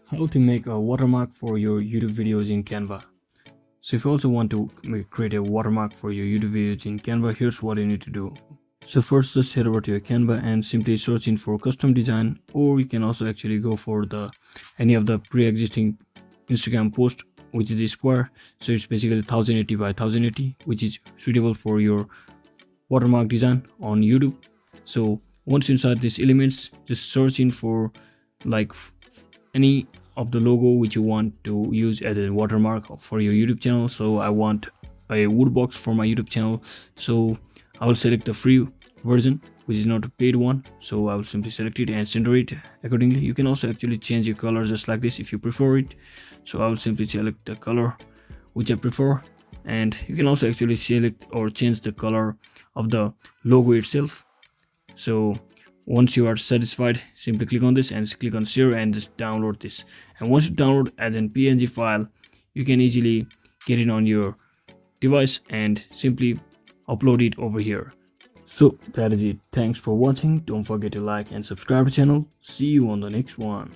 How to make a watermark for your YouTube videos in Canva. So if you also want to create a watermark for your YouTube videos in Canva, here's what you need to do. So first, just head over to your Canva and simply search in for custom design, or you can also actually go for the any of the pre-existing Instagram post, which is the square. So it's basically 1080 by 1080, which is suitable for your watermark design on YouTube. So once inside these elements, just search in for like any of the logo which you want to use as a watermark for your YouTube channel. So I want a wood box for my YouTube channel, so I will select the free version, which is not a paid one. So I will simply select it and center it accordingly. You can also actually change your color just like this if you prefer it. So I will simply select the color which I prefer, and you can also actually select or change the color of the logo itself. So once you are satisfied, simply click on this and click on share and just download this. And once you download as an PNG file, you can easily get it on your device and simply upload it over here. So that is it. Thanks for watching. Don't forget to like and subscribe to the channel. See you on the next one.